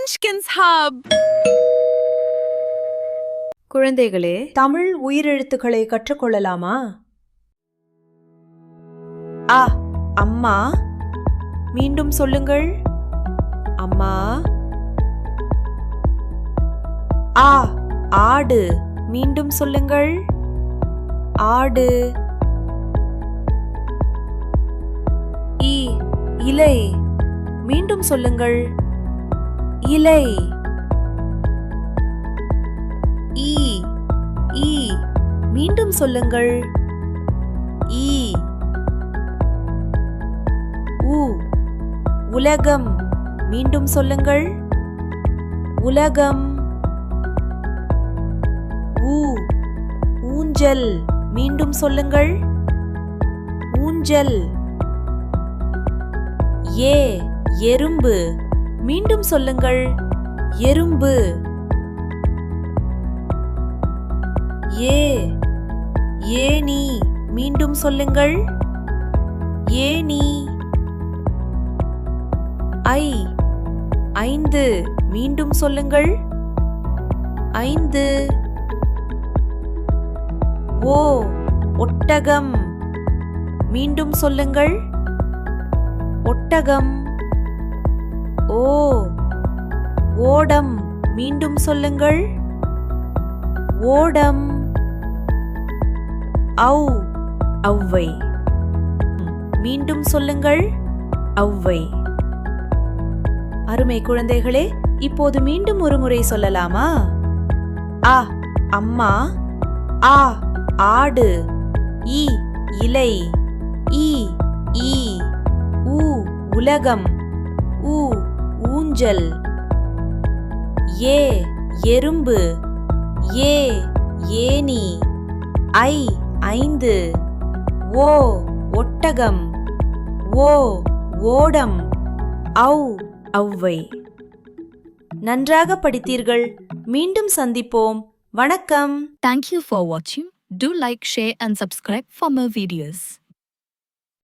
Munchkins Hub. குழந்தைகளே, தமிழ் உயிரெழுத்துக்களை கற்றுக்கொள்ளலாமா? அ அம்மா. மீண்டும் சொல்லுங்கள். அம்மா. ஆ ஆடு. மீண்டும் சொல்லுங்கள். ஆடு. இ இலை. மீண்டும் சொல்லுங்கள். இலை. ஈ ஈ. மீண்டும் சொல்லுங்கள். ஈ. உ உலகம். மீண்டும் சொல்லுங்கள். உலகம். ஊ ஊஞ்சல். மீண்டும் சொல்லுங்கள். ஊஞ்சல். ஏ எறும்பு. மீண்டும் சொல்லுங்கள். எறும்பு. ஏ ஏணி. மீண்டும் சொல்லுங்கள். ஏணி. ஐ ஐந்து. மீண்டும் சொல்லுங்கள். ஐந்து. ஓ ஒட்டகம். மீண்டும் சொல்லுங்கள். ஒட்டகம். ஓ ஓடம். மீண்டும் சொல்லுங்கள். ஓடம். ஔ ஔவை. மீண்டும் சொல்லுங்கள். ஔவை. அருமை குழந்தைகளே, இப்போது மீண்டும் ஒரு முறை சொல்லலாமா? அ அம்மா. ஆ ஆடு. இ இலை. ஈ ஈ. ஊ உலகம். ஊ ஊஞ்சல். ஏ எறும்பு. ஏ ஏணி. ஐ ஐந்து. ஓ ஒட்டகம். ஓ ஓடம். ஔ ஔவை. நன்றாக படித்தீர்கள். மீண்டும் சந்திப்போம். வணக்கம். Thank you for watching. Do like, share and subscribe for more videos.